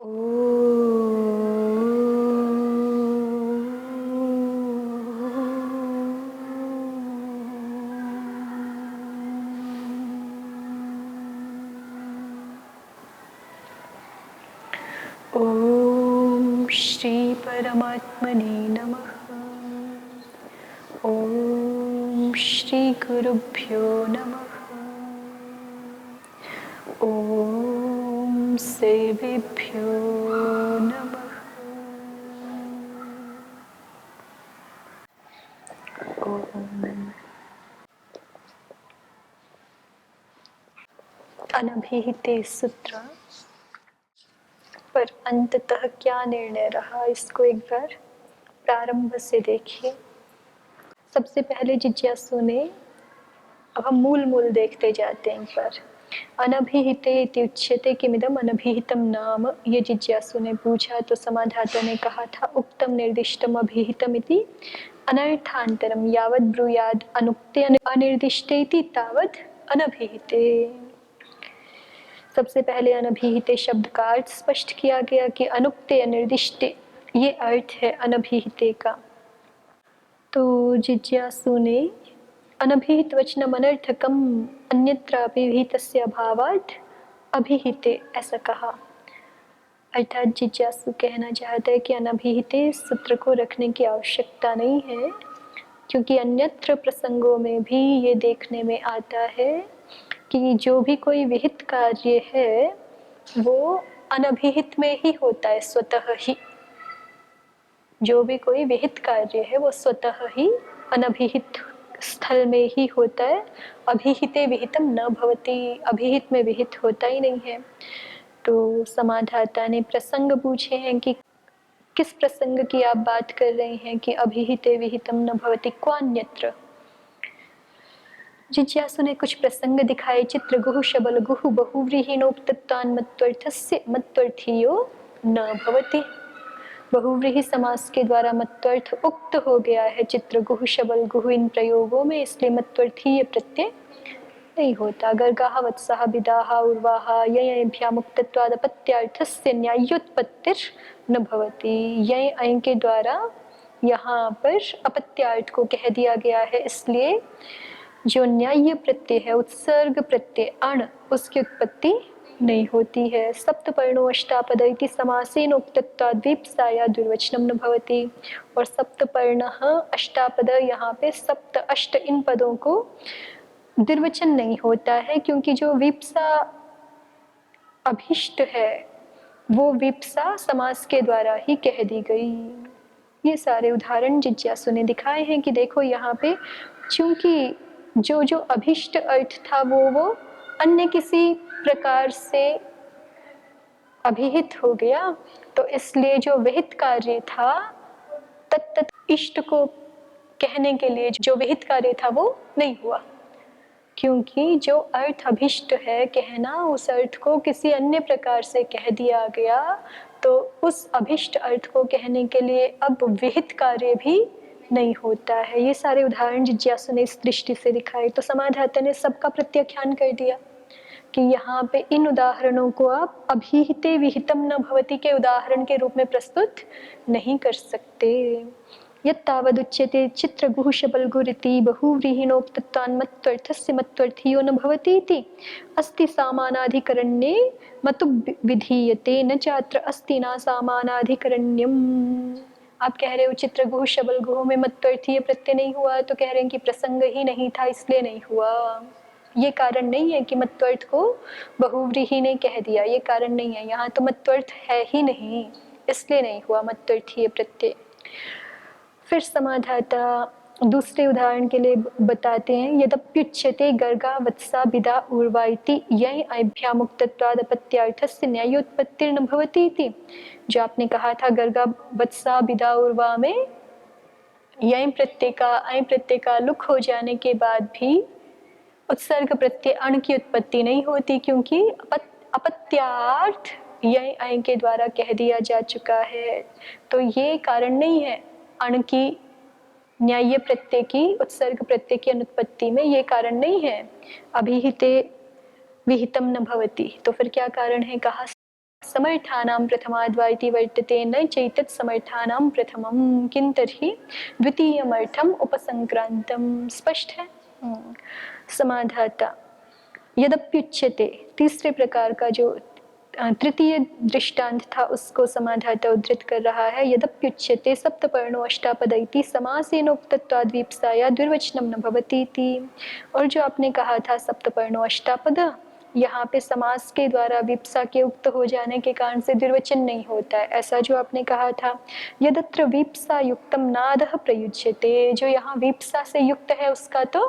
ओम श्री परमात्मने नमः। ओम श्री गुरुभ्यो नमः। ओम सर्वेभ्यो नमः। ओम। अनभिहिते सूत्र पर अंततः क्या निर्णय रहा, इसको एक बार प्रारंभ से देखिए। सबसे पहले जिज्ञासु ने, अब हम मूल देखते जाते हैं एक बार। अनभिहिते इति उच्यते किमिदम अनभिहितम नाम, ये जिज्ञासु ने पूछा तो समाधाता ने कहा था उक्तम निर्दिष्टम अभिहितम इति अनर्थांतरम यावत् ब्रूयाद अनुक्ते अनिर्दिष्टे इति तावत् अनभिहिते। सबसे पहले अनभिहिते शब्द का अर्थ स्पष्ट किया गया कि अनुक्ते अनिर्दिष्टे, ये अर्थ है अनभिहिते का। तो जिज्ञासु ने अनभिहित वचनम अनर्थकम अन्यत्र अभिहितस्य अभावात् अभिहिते, ऐसा कहा। अर्थात जिज्ञासु कहना चाहता है कि अनभिहिते सूत्र को रखने की आवश्यकता नहीं है, क्योंकि अन्यत्र प्रसंगों में भी ये देखने में आता है कि जो भी कोई विहित कार्य है वो अनभिहित में ही होता है स्वतः ही। जो भी कोई विहित कार्य है वो स्वतः ही अनभिहित स्थल में ही होता है। अभिहिते विहितम न भवति, अभिहित में विहित होता ही नहीं है। तो समाधाता ने प्रसंग पूछे हैं कि किस प्रसंग की आप बात कर रहे हैं कि अभिहिते विहितम न भवति क्वान्यत्र। जिज्ञासु ने कुछ प्रसंग दिखाए। चित्र गुहु शबल गुहु बहुव्रीहिणोक्तत्वान् मत्वर्थस्य मत्वर्थीयो न भवति। बहुव्रीहि समास के द्वारा मत्वर्थ उक्त हो गया है चित्र गुहु शबल गुहु इन प्रयोगों में, इसलिए मत्वर्थीय प्रत्यय नहीं होता। गर्गाः वत्सः बिदाः उर्वाः ययभ्यामुक्तत्वादपत्यार्थस्य न्यायोत्पत्तिर न भवति। यय अय के द्वारा यहाँ पर अपत्यार्थ को कह दिया गया है, इसलिए जो न्याय प्रत्यय है उत्सर्ग प्रत्यय अण, उसकी उत्पत्ति नहीं होती है। सप्तपर्णो अष्टापद इति समासेन उक्तत्वाद् वीप्साया दुर्वचनम न भवति। और सप्तपर्णः अष्टापद, यहाँ पे सप्त अष्ट इन पदों को दुर्वचन नहीं होता है, क्योंकि जो वीप्सा अभिष्ट है वो वीप्सा समास के द्वारा ही कह दी गई। ये सारे उदाहरण जिज्ञासु ने दिखाए हैं कि देखो यहाँ पे चूंकि जो अभिष्ट अर्थ था वो अन्य किसी प्रकार से अभिहित हो गया, तो इसलिए जो विहित कार्य था तत्त इष्ट को कहने के लिए जो विहित कार्य था वो नहीं हुआ, क्योंकि जो अर्थ अभिष्ट है कहना, उस अर्थ को किसी अन्य प्रकार से कह दिया गया, तो उस अभिष्ट अर्थ को कहने के लिए अब विहित कार्य भी नहीं होता है। ये सारे उदाहरण जिज्ञासु ने इस दृष्टि से दिखाए। तो समाधाता ने सबका प्रत्याख्यान कर दिया कि यहाँ पे इन उदाहरणों को आप अभिहिते विहितम न भवति के उदाहरण के रूप में प्रस्तुत नहीं कर सकते। यत्तावदुच्यते चित्र गुहु शबल गुरिति बहुव्रीहिणोक्तत्वान् मत्वर्थस्य मत्वर्थीयो न भवति इति अस्ति सामानाधिकरण्ये मतु विधीयते न चात्र अस्ति न सामानाधिकरण्यम्। आप कह रहे हो चित्र गुहु शबल गुहु में मत्वर्थीय प्रत्यय नहीं हुआ, तो कह रहे हैं कि प्रसंग ही नहीं था इसलिए नहीं हुआ। ये कारण नहीं है कि मत्वर्थ को बहुव्रीहि ने कह दिया, ये कारण नहीं है। यहाँ तो मत्वर्थ है ही नहीं, इसलिए नहीं हुआ मत्वर्थीय प्रत्यय। फिर समाधाता दूसरे उदाहरण के लिए बताते हैं, यदप्युच्यते गर्गा वत्सा बिदा उर्वा इति यय अभ्यामुक्तत्वाद् अपत्यार्थस्य न्यायोत्पत्तिर्न भवति इति। जो आपने कहा था गर्गा वत्सा बिदा उर्वा में यय प्रत्यय का अय प्रत्यय का लुक हो जाने के बाद भी उत्सर्ग प्रत्यय अण की उत्पत्ति नहीं होती, क्योंकि अपत्यार्थ यय अय के द्वारा कह दिया जा चुका है। तो ये कारण नहीं है अण की न्याय प्रत्यय की उत्सर्ग प्रत्यय की अनुत्पत्ति में, ये कारण नहीं है। अभिहिते विहितम न भवति, तो फिर क्या कारण है? कहा समर्थानां प्रथमाद्वा इति वर्तते न चैतत् समर्थानां प्रथमं किं तर्हि द्वितीयमर्थम उपसंक्रांतम। स्पष्ट है। समाधाता यदप्युच्यते, तीसरे प्रकार का जो तृतीय दृष्टांत था उसको समाधाता उद्धृत कर रहा है। यदप्युच्यते सप्तपर्णो अष्टापद इति समासेनोक्तत्वाद् विप्साया द्विर्वचनम न भवति इति। और जो आपने कहा था सप्तपर्णो अष्टापद, यहाँ पे समास के द्वारा विप्सा के उक्त हो जाने के कारण से द्विर्वचन नहीं होता है, ऐसा जो आपने कहा था। यदत्र विप्सा युक्तम नादः प्रयुज्यते, जो यहाँ विप्सा से युक्त है उसका तो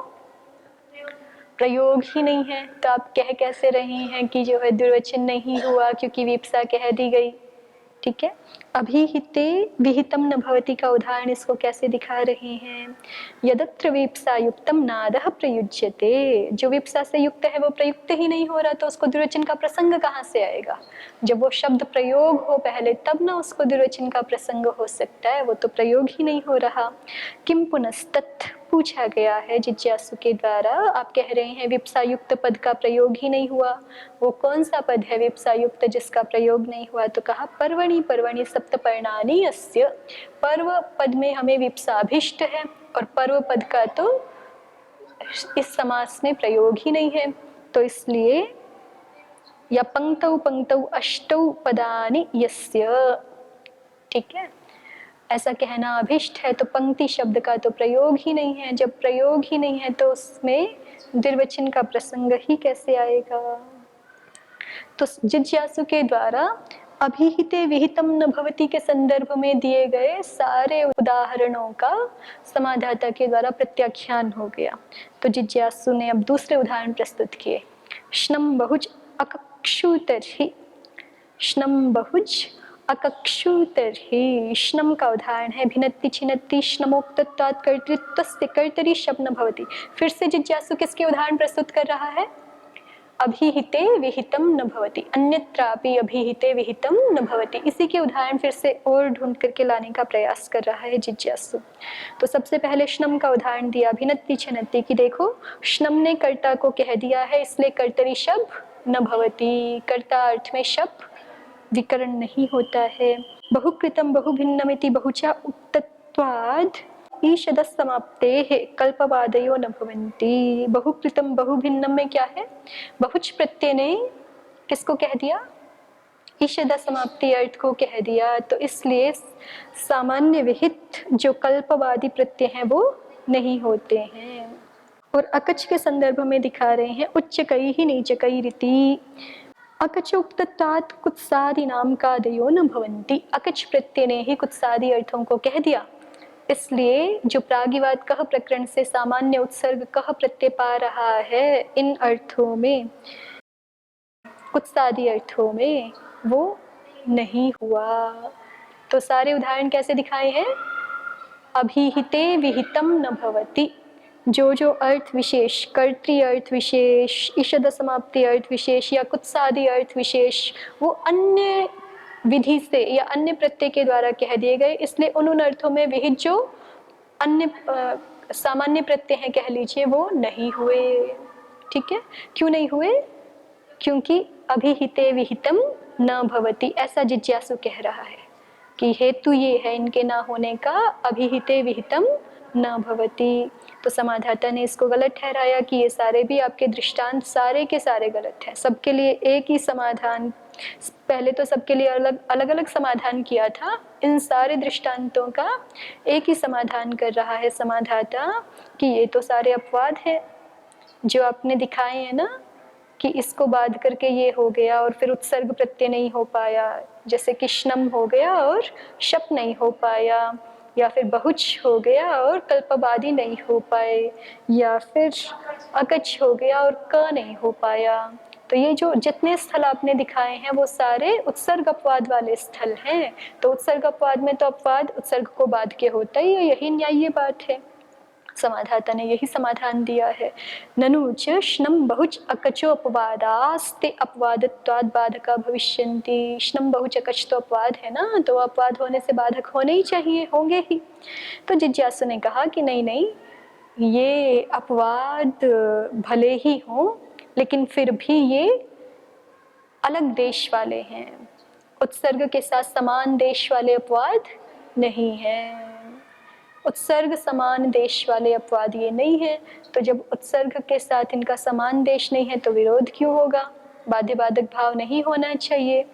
प्रयोग ही नहीं है, तो आप कह कैसे रहे हैं कि जो है द्विवचन नहीं हुआ क्योंकि विप्सा कह दी गई। ठीक है। अभिहिते विहितम न भवति का उदाहरण इसको कैसे दिखा रहे हैं। यदत्र विप्सा युक्तम नादः प्रयुज्यते, जो विप्सा से युक्त है वो प्रयुक्त ही नहीं हो रहा तो उसको द्विवचन का प्रसंग कहाँ से आएगा। जब वो शब्द प्रयोग हो पहले तब ना उसको द्विवचन का प्रसंग हो सकता है, वो तो प्रयोग ही नहीं हो रहा। किम पुनस्तत्, पूछा गया है जिज्ञासु के द्वारा। आप कह रहे हैं विप्सा युक्त पद का प्रयोग ही नहीं हुआ, वो कौन सा पद है विप्सा युक्त जिसका प्रयोग नहीं हुआ। तो कहा पर्वणि पर्वणि सप्तपर्णानि अस्य, पर्व पद में हमें विप्साभिष्ट है और पर्व पद का तो इस समास में प्रयोग ही नहीं है, तो इसलिए या पंक्तौ पंक्तौ अष्टौ पदानि यस्य। ठीक है, ऐसा कहना अभिष्ट है तो पंक्ति शब्द का तो प्रयोग ही नहीं है। जब प्रयोग ही नहीं है तो उसमें द्विवचन का प्रसंग ही कैसे आएगा। तो जिज्ञासु के द्वारा अभिहिते विहितम न भवति के संदर्भ में दिए गए सारे उदाहरणों का समाधाता के द्वारा प्रत्याख्यान हो गया। तो जिज्ञासु ने अब दूसरे उदाहरण प्रस्तुत किए। श्नम बहुज अकक्षुतर्हि, श्नम बहुज अकक्षुतर्हि, श्नम का उदाहरण है भिनत्ति छिनत्ति श्नमोक्तत्वात् कर्तृत्वस्य कर्तरि शब्द न भवति। फिर से जिज्ञासु किसके उदाहरण प्रस्तुत कर रहा है। अभिहिते विहितम न भवति, अन्यत्रापि अभिहिते विहितम न भवति। इसी के उदाहरण फिर से और ढूंढ करके लाने का प्रयास कर रहा है जिज्ञासु। तो सबसे पहले श्नम का उदाहरण दिया भिनत्ति छिनत्ति की। देखो श्नम ने कर्ता को कह दिया है इसलिए कर्तरि शब्द न भवति, कर्ता अर्थ में शब्द विकरण नहीं होता है। बहुकृतम बहुभिन्नमिति बहुचा उक्तत्वाद् ईषदस् समाप्तेः कल्पवादयो न भवन्ति। बहुकृतम बहुभिन्नम में क्या है, बहुच प्रत्यय ने किसको कह दिया, ईषद समाप्ति अर्थ को कह दिया, तो इसलिए सामान्य विहित जो कल्पवादी प्रत्यय हैं वो नहीं होते हैं। और अकच के संदर्भ में दिखा रहे हैं उच्च कई ही नीच कई रीति। अकच उक्तत्वात् कुत्सादि नाम का दयो न भवन्ति, अकच प्रत्यय ने ही कुत्सादि अर्थों को कह दिया, इसलिए जो प्रागिवाद कह प्रकरण से सामान्य उत्सर्ग कह प्रत्यय पा रहा है इन अर्थों में, कुत्सादि अर्थों में वो नहीं हुआ। तो सारे उदाहरण कैसे दिखाए हैं। अभिहिते विहितम न भवति, जो जो अर्थ विशेष, कर्तृ अर्थ विशेष, ईषद समाप्ति अर्थ विशेष या कुत्सादि अर्थ विशेष वो अन्य विधि से या अन्य प्रत्यय के द्वारा कह दिए गए, इसलिए उन अर्थों में विहित जो अन्य सामान्य प्रत्यय हैं कह लीजिए वो नहीं हुए। ठीक है, क्यों नहीं हुए, क्योंकि अभिहिते विहितम न भवति, ऐसा जिज्ञासु कह रहा है कि हेतु ये है इनके ना होने का, अभिहिते विहितम न भवति। तो समाधाता ने इसको गलत ठहराया कि ये सारे भी आपके दृष्टांत सारे के सारे गलत हैं, सबके लिए एक ही समाधान। पहले तो सबके लिए अलग अलग समाधान किया था, इन सारे दृष्टांतों का एक ही समाधान कर रहा है समाधाता कि ये तो सारे अपवाद हैं जो आपने दिखाए हैं ना, कि इसको बाध करके ये हो गया और फिर उत्सर्ग प्रत्यय नहीं हो पाया, जैसे कि श्नम हो गया और शप नहीं हो पाया, या फिर बहुच हो गया और कल्पवादी नहीं हो पाए, या फिर अकच हो गया और क नहीं हो पाया। तो ये जो जितने स्थल आपने दिखाए हैं वो सारे उत्सर्ग अपवाद वाले स्थल हैं। तो उत्सर्ग अपवाद में तो अपवाद उत्सर्ग को बाध के होता ही है, यही न्याय्य बात है। समाधाता ने यही समाधान दिया है। ननु च श्नम बहुच अकचो अपवादास्ते अपवादत्वाद बाधका भविष्यन्ति। श्नम बहुच अकच तो अपवाद है ना, तो अपवाद होने से बाधक होने ही चाहिए, होंगे ही। तो जिज्ञासु ने कहा कि नहीं नहीं, ये अपवाद भले ही हों लेकिन फिर भी ये अलग देश वाले हैं, उत्सर्ग के साथ समान देश वाले अपवाद नहीं है। उत्सर्ग समान देश वाले अपवाद ये नहीं है, तो जब उत्सर्ग के साथ इनका समान देश नहीं है तो विरोध क्यों होगा? बाध्य बाधक भाव नहीं होना चाहिए।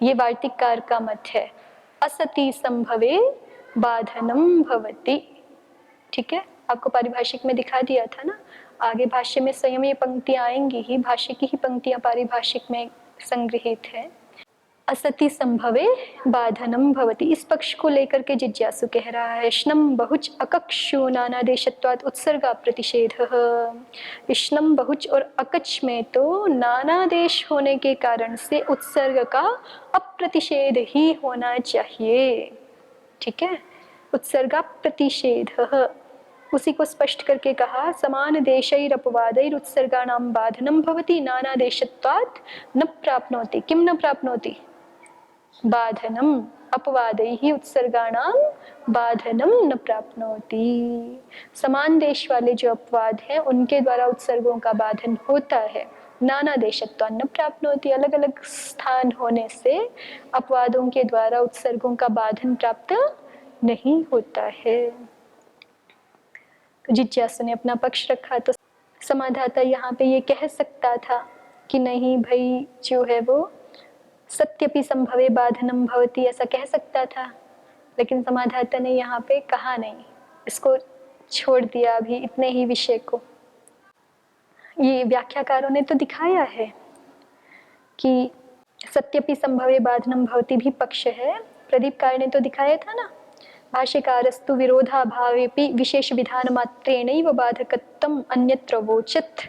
ये वार्तिककार का मत है। असति संभवे बाधनम भवति। ठीक है, आपको पारिभाषिक में दिखा दिया था ना, आगे भाष्य में स्वयं ये पंक्तियां आएंगी ही, भाष्य की ही पंक्तियां पारिभाषिक में संग्रहित है। असति संभवे बाधनम भवति, इस पक्ष को लेकर के जिज्ञासु कह रहा है श्नम बहुच अकक्षु नानादेशत्वात् उत्सर्गा प्रतिषेधः। श्नम बहुच और अकच में तो नानादेश होने के कारण से उत्सर्ग का अप्रतिषेध ही होना चाहिए। ठीक है, उत्सर्गा प्रतिषेधः, उसी को स्पष्ट करके कहा समान देशैरपवादैर उत्सर्गाणां बाधनम भवति नानादेशत्वात् न प्राप्नोति। किम न प्राप्नोति? बाधनम, अपवादैः उत्सर्गाणां बाधनम न प्राप्नोति। समान देश वाले जो अपवाद हैं उनके द्वारा उत्सर्गों का बाधन होता है। नाना देशत्वान् न प्राप्नोति, अलग अलग स्थान होने से अपवादों के द्वारा उत्सर्गों का बाधन प्राप्त नहीं होता है। जिज्ञासु ने अपना पक्ष रखा तो समाधाता यहाँ पे ये कह सकता था कि नहीं भाई, जो है वो सत्यपि संभवे बाधनम भवति, ऐसा कह सकता था, लेकिन समाधाता ने यहाँ पे कहा नहीं, इसको छोड़ दिया अभी इतने ही विषय को। ये व्याख्याकारों ने तो दिखाया है कि सत्यपि संभवे बाधनम भवति भी पक्ष है, प्रदीपकार ने तो दिखाया था ना, भाष्यकारस्तु विरोधाभावेपि विशेष विधान मात्रेणैव बाधकत्वम् अन्यत्र वोचत्।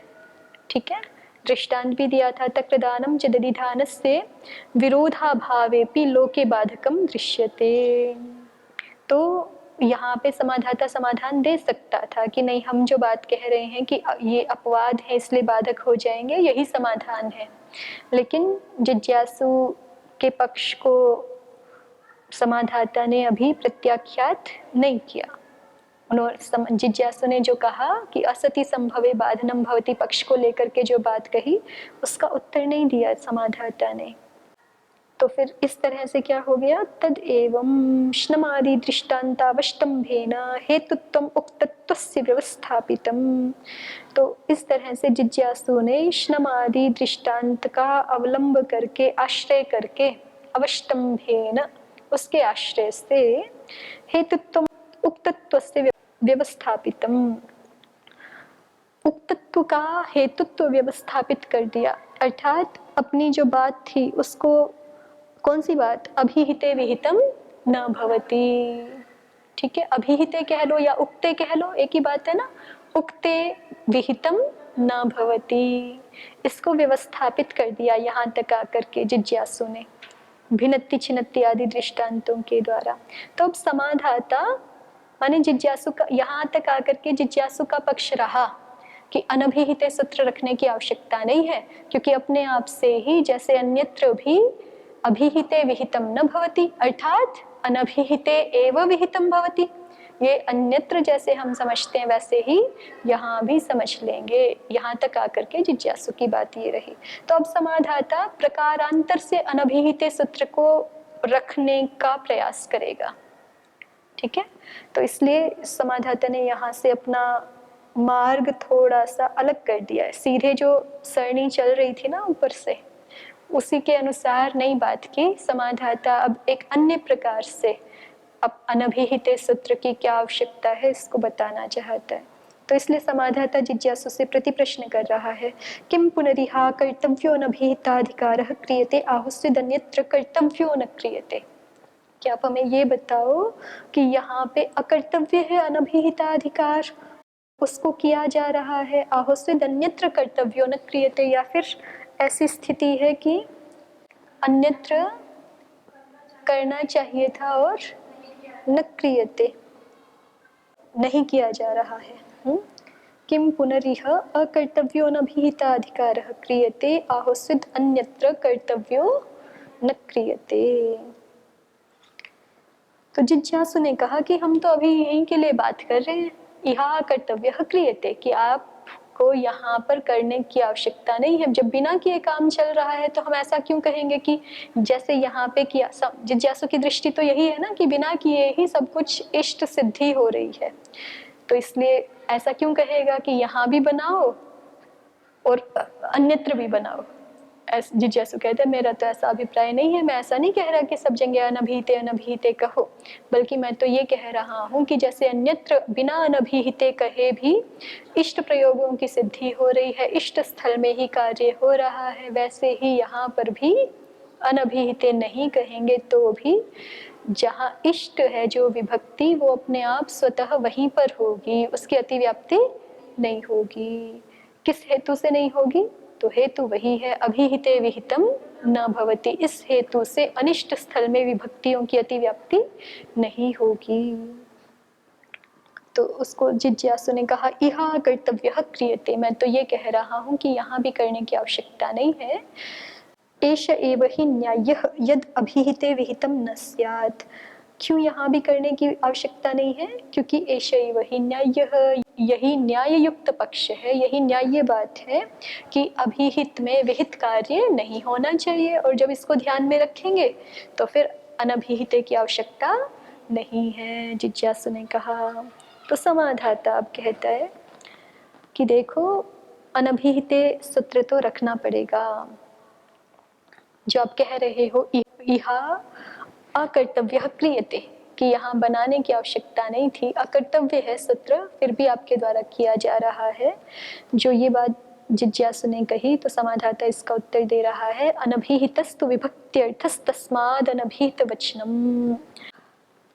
ठीक है, दृष्टांत भी दिया था, तक्रदानम च दधिधानस्य विरोधाभावेपि लोके बाधकम दृश्यते। तो यहाँ पे समाधाता समाधान दे सकता था कि नहीं, हम जो बात कह रहे हैं कि ये अपवाद है इसलिए बाधक हो जाएंगे, यही समाधान है। लेकिन जिज्ञासु के पक्ष को समाधाता ने अभी प्रत्याख्यात नहीं किया। उन्होंने जिज्ञासु ने जो कहा कि असति संभवे बाधनम भवति पक्ष को लेकर के जो बात कही, उसका उत्तर नहीं दिया समाधाता ने। तो फिर इस तरह से क्या हो गया, तद एवं श्नमादि दृष्टान्तावष्टम्भेन हेतुत्वम उक्तत्वस्य व्यवस्थापितम। तो इस तरह से जिज्ञासु ने श्नमादि दृष्टांत का अवलंब करके, आश्रय करके, अवष्टम्भेन उसके आश्रय से हेतुत्वम उक्तत्वस्य व्यवस्थापितम, उक्तत्व का हेतुत्व व्यवस्थापित कर दिया। अर्थात अपनी जो बात थी उसको, कौन सी बात, अभिहिते विहितम न भवति। ठीक है, अभिहिते कह लो या उक्ते कह लो, एक ही बात है ना, उक्ते विहितम न भवति, इसको व्यवस्थापित कर दिया यहाँ तक आकर के जिज्ञासु ने भिन्नति छिन्नति आदि दृष्टांतों के द्वारा। तो अब समाधाता माने जिज्ञासु का, यहाँ तक आकर के जिज्ञासु का पक्ष रहा कि अनभिहिते सूत्र रखने की आवश्यकता नहीं है, क्योंकि अपने आप से ही जैसे अन्यत्र भी अभिहिते विहितम न भवति, अर्थात अनभिहिते एव विहितम भवति, ये अन्यत्र जैसे हम समझते हैं वैसे ही यहाँ भी समझ लेंगे। यहाँ तक आकर के जिज्ञासु की बात ये रही। तो अब समाधाता प्रकारांतर से अनभिहिते सूत्र को रखने का प्रयास करेगा। ठीक है, तो इसलिए समाधाता ने यहाँ से अपना मार्ग थोड़ा सा अलग कर दिया है। सीधे जो सरणी चल रही थी ना ऊपर से, उसी के अनुसार नई बात की समाधाता अब एक अन्य प्रकार से अब अनभिहिते सूत्र की क्या आवश्यकता है इसको बताना चाहता है। तो इसलिए समाधाता जिज्ञासु से प्रति प्रश्न कर रहा है, किम पुनरिहा कर्तव्यो अनभिहिताधिकारः क्रियते आहुस्विदन्यत्र कर्तव्यो न क्रियते। क्या आप हमें ये बताओ कि यहाँ पे अकर्तव्य है अनभिहिताधिकार, उसको किया जा रहा है, आहुस्विदन्यत्र कर्तव्यो न क्रियते, या फिर ऐसी स्थिति है कि अन्यत्र करना चाहिए था और न क्रियते, नहीं किया जा रहा है। किम पुनरिह अकर्तव्यो अनभिहिताधिकारः क्रियते आहुस्विद अन्यत्र कर्तव्यो न क्रियते। तो जिज्ञासु ने कहा कि हम तो अभी यहीं के लिए बात कर रहे हैं, यहाँ कर्तव्य क्रियते, कि आपको को यहाँ पर करने की आवश्यकता नहीं है। जब बिना किए काम चल रहा है तो हम ऐसा क्यों कहेंगे कि जैसे यहाँ पे किया। जिज्ञासु की दृष्टि तो यही है ना कि बिना किए ही सब कुछ इष्ट सिद्धि हो रही है, तो इसलिए ऐसा क्यों कहेगा कि यहाँ भी बनाओ और अन्यत्र भी बनाओ। जिज्ञासु कहते हैं मेरा तो ऐसा अभिप्राय नहीं है, मैं ऐसा नहीं कह रहा कि सब जगह अनभिहिते अनभिहिते कहो, बल्कि मैं तो ये कह रहा हूँ कि जैसे अन्यत्र बिना अनभिहिते कहे भी इष्ट प्रयोगों की सिद्धि हो रही है, इष्ट स्थल में ही कार्य हो रहा है, वैसे ही यहाँ पर भी अनभिहिते नहीं कहेंगे तो भी जहाँ इष्ट है जो विभक्ति वो अपने आप स्वतः वहीं पर होगी, उसकी अतिव्याप्ति नहीं होगी। किस हेतु से नहीं होगी? तो हेतु वही है अभिहिते विहितम न भवति, इस हेतु से अनिष्ट स्थल में विभक्तियों की अतिव्याप्ति नहीं होगी। तो उसको जिज्ञासु ने कहा इहा कर्तव्यः क्रियते, मैं तो ये कह रहा हूँ कि यहाँ भी करने की आवश्यकता नहीं है। एष एव हि न्यायः यद अभिहिते विहितम न स्यात्, क्यों यहाँ भी करने की आवश्यकता नहीं है? क्योंकि एष एव हि न्यायः, यही न्याय युक्त पक्ष है, यही न्याय बात है कि अभिहित में विहित कार्य नहीं होना चाहिए, और जब इसको ध्यान में रखेंगे तो फिर अनभिहिते की आवश्यकता नहीं है, जिज्ञासु ने कहा। तो समाधाता अब कहता है कि देखो अनभिहिते सूत्र तो रखना पड़ेगा। जो आप कह रहे हो इहा अकर्तव्यः क्रियते, कि यहाँ बनाने की आवश्यकता नहीं थी, अकर्तव्य है सूत्र, फिर भी आपके द्वारा किया जा रहा है। जो ये बात जिज्ञासु ने कही तो समाधाता इसका उत्तर दे रहा है अनभिहितस्तु विभक्त्यर्थस्तस्माद् अनभिहित वचनम,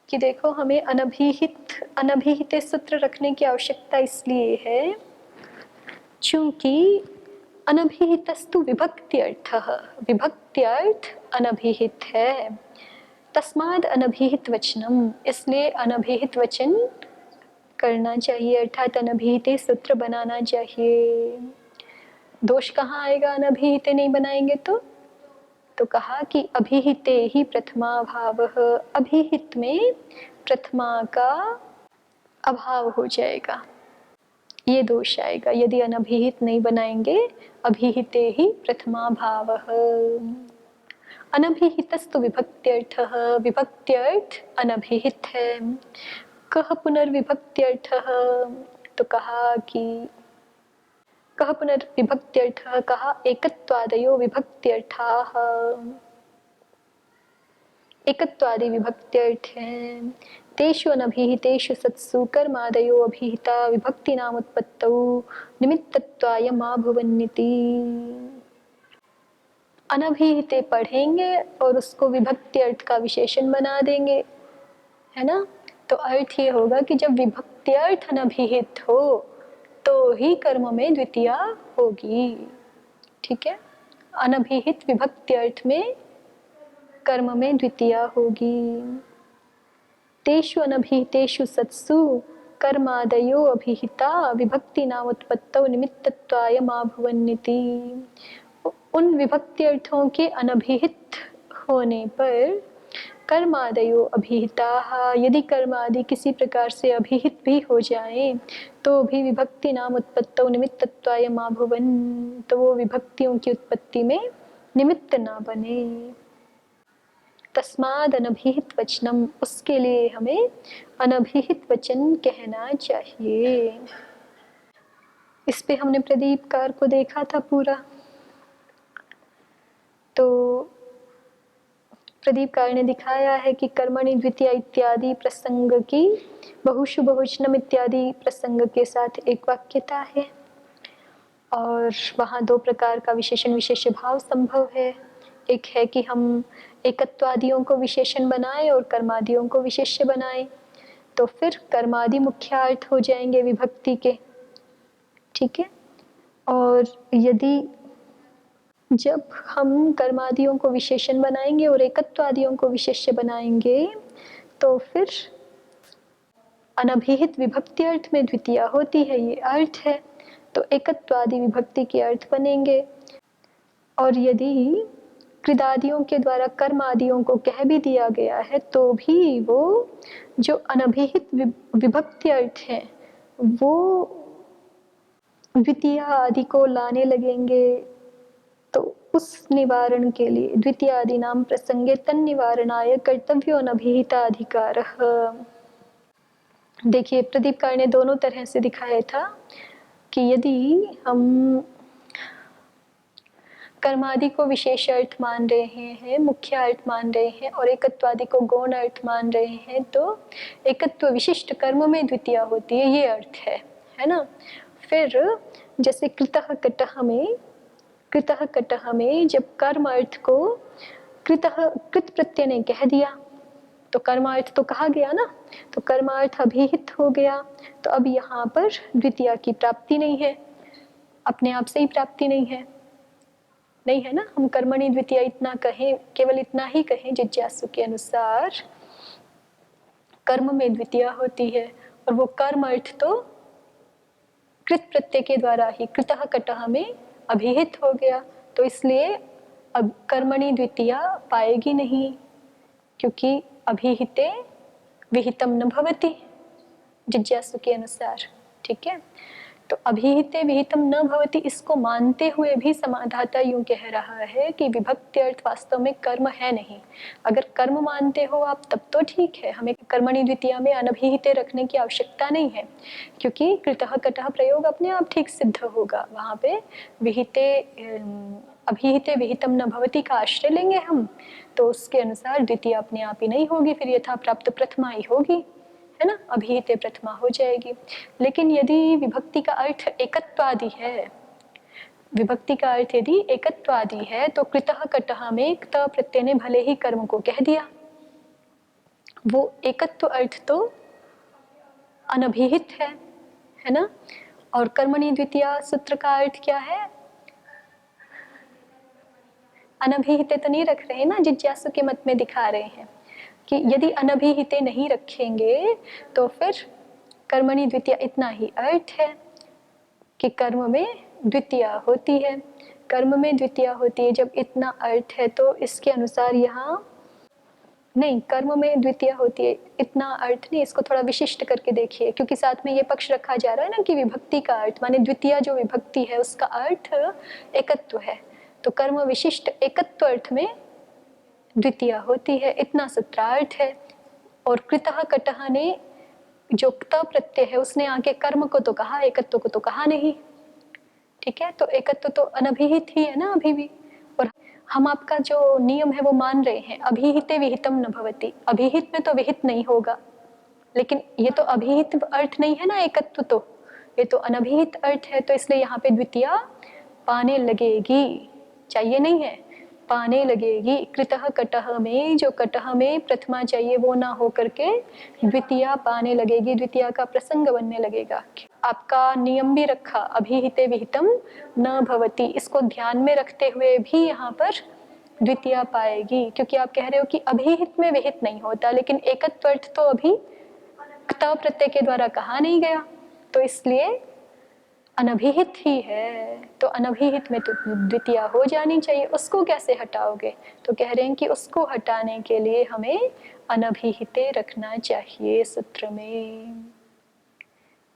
कि देखो हमें अनभिहित सूत्र रखने की आवश्यकता इसलिए है चूंकि अनभिहितस्तु विभक्त्यर्थः, विभक्त्यर्थ अनभिहित है, तस्माद् अनभिहित वचनम, इसलिए अनभिहित वचन करना चाहिए, अर्थात अनभिहिते सूत्र बनाना चाहिए। दोष कहाँ आएगा अनभिहिते नहीं बनाएंगे तो कहा कि अभिहिते ही प्रथमा भावः, अभिहित में प्रथमा का अभाव हो जाएगा, ये दोष आएगा यदि अनभिहित नहीं बनाएंगे। अभिहिते ही प्रथमा भावः, अनभिहितस्तु विभक्त्यर्थः, विभक्त्यर्थ अनभिहित है। कह पुनर्विभक्त्यर्थः, तो कहा कि कह पुनर्विभक्त्यर्थः, कहा एकत्वादयो विभक्त्यर्थाः, एकत्वादि विभक्त्यर्थ हैं। तेषु अनभिहितेषु सत्सु कर्मादयो अभिहिता विभक्तिनाम उत्पत्तौ निमित्तत्वाय मा भुवन्निति। अनभिहिते पढ़ेंगे और उसको विभक्ति अर्थ का विशेषण बना देंगे, है ना। तो अर्थ ये होगा कि जब विभक्ति अर्थ अनभिहित हो तो ही कर्म में द्वितीया होगी, ठीक है। अनभिहित विभक्ति अर्थ में कर्म में द्वितीया होगी। तेषु अनभिहितेषु सत्सु कर्मादयो अभिहिता विभक्ति नाम उत्पत्तौ निमित्तत्वाय मा भुवन्निति। उन विभक्ति अर्थों के अनभिहित होने पर कर्मादयो अभिहिता, यदि कर्मादि किसी प्रकार से अभिहित भी हो जाए तो भी विभक्ति नाम उत्पत्तौ निमित्तत्वाय मा भुवन, तो वो विभक्तियों की उत्पत्ति में निमित्त ना बने। तस्माद अनभिहित वचनम, उसके लिए हमें अनभिहित वचन कहना चाहिए। इस पे हमने प्रदीपकार को देखा था पूरा। तो प्रदीपकार ने दिखाया है कि कर्मणि द्वितीया इत्यादि प्रसंग की बहुषु बहुवचनम इत्यादि प्रसंग के साथ एक वाक्यता है, और वहाँ दो प्रकार का विशेषण विशेष्य भाव संभव है। एक है कि हम एकत्वादियों को विशेषण बनाएं और कर्मादियों को विशेष्य बनाएं, तो फिर कर्मादि मुख्यार्थ हो जाएंगे विभक्ति के, ठीक है। और यदि जब हम कर्मादियों को विशेषण बनाएंगे और एकत्वादियों को विशेष्य बनाएंगे तो फिर अनभिहित विभक्ति अर्थ में द्वितीया होती है, ये अर्थ है, तो एकत्वादि विभक्ति के अर्थ बनेंगे। और यदि कृदादियों के द्वारा कर्म आदियों को कह भी दिया गया है तो भी वो जो अनभिहित विभक्ति अर्थ है वो द्वितीय आदि को लाने लगेंगे, तो उस निवारण के लिए द्वितीय आदि नाम प्रसंगे तन निवारणाय कर्तव्यो अनभिहिताधिकारः। देखिए प्रदीपकार ने दोनों तरह से दिखाया था कि यदि हम कर्मादि को विशेष अर्थ मान रहे हैं, मुख्य अर्थ मान रहे हैं, और एकत्वादि को गौण अर्थ मान रहे हैं, तो एकत्व विशिष्ट कर्म में द्वितीय होती है, ये अर्थ है ना। फिर जैसे कृतः कटह में जब कर्म अर्थ को कृत प्रत्यय ने कह दिया तो कर्मार्थ तो कहा गया ना, तो कर्मार्थ अभिहित हो गया, तो अब यहाँ पर द्वितीय की प्राप्ति नहीं है, अपने आप से ही प्राप्ति नहीं है ना। हम कर्मणि द्वितीय इतना कहें, केवल इतना ही कहें जिज्ञासु के अनुसार कर्म में द्वितीय होती है, और वो कर्म अर्थ तो कृत प्रत्यय के द्वारा ही कृतः कटह में अभिहित हो गया, तो इसलिए अब कर्मणि द्वितीय पाएगी नहीं, क्योंकि अभिहिते विहितम न भवति जिज्ञासु के अनुसार। ठीक है, तो अभिहिते विहितम न भवति, इसको मानते हुए भी समाधाता यूं कह रहा है कि विभक्ति अर्थ वास्तव में कर्म है नहीं। अगर कर्म मानते हो आप तब तो ठीक है, हमें कर्मणि द्वितीय में अनभिहिते रखने की आवश्यकता नहीं है, क्योंकि कृतः कटः प्रयोग अपने आप ठीक सिद्ध होगा। वहां पे विहिते अभिहिते विहितम न भवति का आश्रय लेंगे हम, तो उसके अनुसार द्वितीय अपने आप ही नहीं होगी, फिर यथा प्राप्त प्रथमा ही होगी, है ना, अभिहिते प्रथमा हो जाएगी। लेकिन यदि विभक्ति का अर्थ एकत्वादि है, विभक्ति का अर्थ यदि एकत्वादि है, तो कृतः कटः में क्त प्रत्यय ने भले ही कर्म को कह दिया, वो एकत्व अर्थ तो अनभिहित है ना। और कर्मणि द्वितीय सूत्र का अर्थ क्या है, अनभिहिते तो नहीं रख रहे ना, जिज्ञासु के मत में दिखा रहे हैं कि यदि अनभिहिते नहीं रखेंगे तो फिर कर्मणि द्वितीय इतना ही अर्थ है कि कर्म में द्वितीय होती है, कर्म में द्वितीय होती है। जब इतना अर्थ है तो इसके अनुसार यहाँ नहीं, कर्म में द्वितीय होती है इतना अर्थ नहीं, इसको थोड़ा विशिष्ट करके देखिए, क्योंकि साथ में ये पक्ष रखा जा रहा है ना कि विभक्ति का अर्थ माने द्वितीय जो विभक्ति है उसका अर्थ एकत्व है, तो कर्म विशिष्ट एकत्व अर्थ में द्वितीय होती है, इतना सूत्रार्थ है। और कृतः कटः ने जो क्त प्रत्यय है उसने आके कर्म को तो कहा, एकत्व को तो कहा नहीं। ठीक है, तो एकत्व तो अनभिहित ही है ना अभी भी, और हम आपका जो नियम है वो मान रहे हैं, अभिहिते विहितम न भवति, अभिहित में तो विहित नहीं होगा, लेकिन ये तो अभिहित अर्थ नहीं है ना एकत्व, तो ये तो अनभिहित अर्थ है, तो इसलिए यहाँ पे द्वितीय पाने लगेगी, चाहिए नहीं है, पाने लगेगी। कृतः कटः में जो कटः में प्रथमा चाहिए वो ना हो करके द्वितीय पाने लगेगी, द्वितीय का प्रसंग बनने लगेगा। आपका नियम भी रखा अभिहिते विहितम न भवति, इसको ध्यान में रखते हुए भी यहाँ पर द्वितीय पाएगी, क्योंकि आप कह रहे हो कि अभिहित में विहित नहीं होता, लेकिन एकत्व अर्थ तो अभी क्त प्रत्यय के द्वारा कहा नहीं गया, तो इसलिए अनभिहित ही है, तो अनभिहित में तो द्वितीय हो जानी चाहिए, उसको कैसे हटाओगे, तो कह रहे हैं कि उसको हटाने के लिए हमें अनभिहिते रखना चाहिए सूत्र में।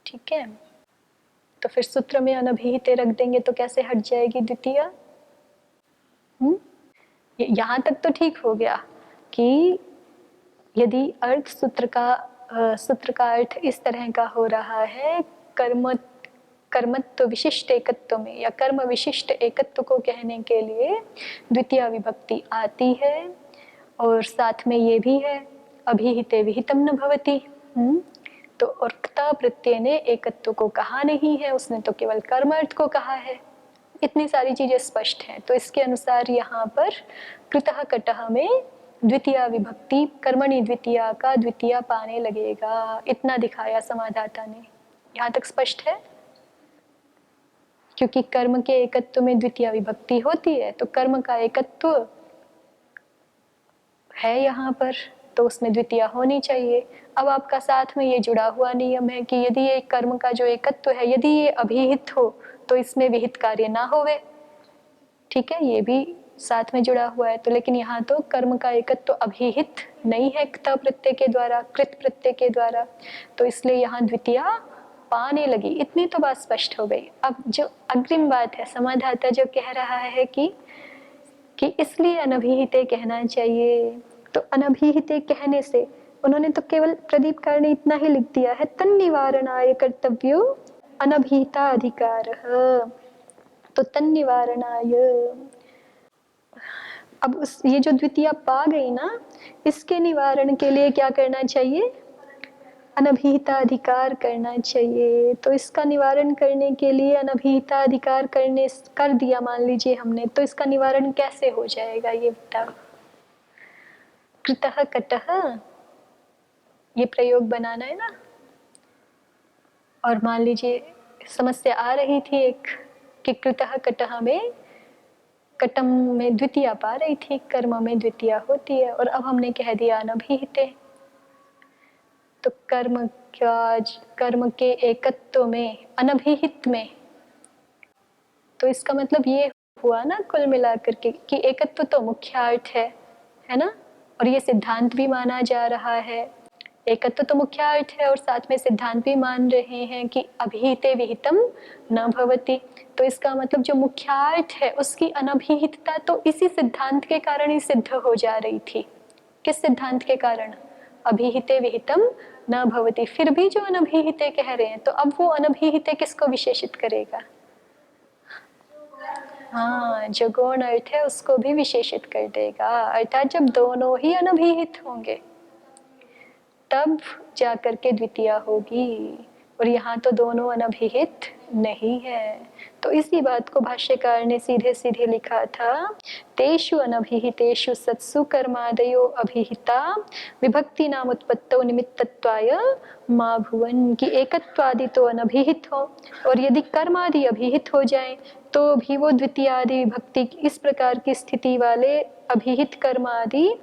ठीक है, तो फिर सूत्र में अनभिहिते रख देंगे तो कैसे हट जाएगी द्वितीय। यहाँ तक तो ठीक हो गया कि यदि अर्थ सूत्र का अर्थ इस तरह का हो रहा है, कर्मत्व विशिष्ट एकत्व में या कर्म विशिष्ट एकत्व को कहने के लिए द्वितीय विभक्ति आती है, और साथ में ये भी है अभिहिते विहितम न भवति। तो और क्त प्रत्यय ने एकत्व को कहा नहीं है, उसने तो केवल कर्म अर्थ को कहा है। इतनी सारी चीजें स्पष्ट हैं, तो इसके अनुसार यहाँ पर कृतः कटः में द्वितीय विभक्ति कर्मणि द्वितीय का द्वितीय पाने लगेगा, इतना दिखाया समाधाता ने। यहाँ तक स्पष्ट है, क्योंकि कर्म के एकत्व में द्वितीय विभक्ति होती है, तो कर्म का एकत्व है यहाँ पर, तो उसमें द्वितीय होनी चाहिए। अब आपका साथ में ये जुड़ा हुआ नियम है कि यदि ये कर्म का जो एकत्व है यदि ये अभिहित हो तो इसमें विहित कार्य ना होवे। ठीक है, ये भी साथ में जुड़ा हुआ है, तो लेकिन यहाँ तो कर्म का एकत्व अभिहित नहीं है क्त प्रत्यय के द्वारा, कृत प्रत्यय के द्वारा, तो इसलिए यहाँ द्वितीय पाने लगी। इतनी तो बात स्पष्ट हो गई। अब जो अग्रिम बात है, समाधाता जो कह रहा है कि इसलिए अनभिहिते कहना चाहिए। तो अनभिहिते कहने से उन्होंने तो केवल प्रदीपकार ने इतना ही लिख दिया है, तन्निवारणाय कर्तव्यो अनभिहिता अधिकार। तो तन्निवारणाय, अब उस ये जो द्वितीय पा गई ना, इसके निवारण के लिए क्या करना चाहिए? अनभिहिता अधिकार करना चाहिए। तो इसका निवारण करने के लिए अनभिहिता अधिकार कर दिया मान लीजिए हमने, तो इसका निवारण कैसे हो जाएगा ये बताओ। कृतः कटः, ये प्रयोग बनाना है ना। और मान लीजिए समस्या आ रही थी एक कि कृतः कटः में कटम में द्वितीय पा रही थी, कर्म में द्वितीय होती है, और अब हमने कह दिया अनभिहिते। तो कर्म के एकत्व में, अनभिहित में, तो इसका मतलब ये हुआ ना कुल मिलाकर के कि एकत्व तो मुख्य अर्थ है ना। और ये सिद्धांत भी माना जा रहा है, एकत्व तो मुख्य अर्थ है, और साथ में सिद्धांत भी मान रहे हैं कि अभिहिते विहितम न भवति। तो इसका मतलब जो मुख्य अर्थ है उसकी अनभिहितता तो इसी सिद्धांत के कारण ही सिद्ध हो जा रही थी। किस सिद्धांत के कारण? अभिहिते विहितम न भवति। फिर भी जो अनभिहिते कह रहे हैं, तो अब वो अनभिहिते किसको विशेषित करेगा? हाँ, जो गौण अर्थ है उसको भी विशेषित कर देगा। अर्थात जब दोनों ही अनभिहित होंगे तब जाकर के द्वितीय होगी, और यहाँ तो दोनों अनभिहित नहीं है। तो इसी बात को भाष्यकार ने सीधे सीधे लिखा था, तेषु अनभिहितेषु सत्सु कर्मादयो अभिहिता विभक्ति नाम उत्पत्तौ निमित्तत्वाय मा भुवन, की एकत्वादि तो अनभिहित हो, और यदि कर्मादि अभिहित हो जाएं तो भी वो द्वितीय आदि विभक्ति, इस प्रकार की स्थिति वाले अभिहित कर्मादि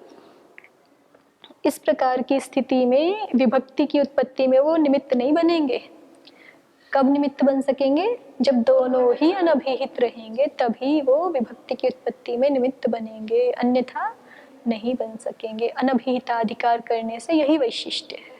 इस प्रकार की स्थिति में विभक्ति की उत्पत्ति में वो निमित्त नहीं बनेंगे। कब निमित्त बन सकेंगे? जब दोनों ही अनभिहित रहेंगे तभी वो विभक्ति की उत्पत्ति में निमित्त बनेंगे, अन्यथा नहीं बन सकेंगे। अनभिहिता अधिकार करने से यही वैशिष्ट्य है।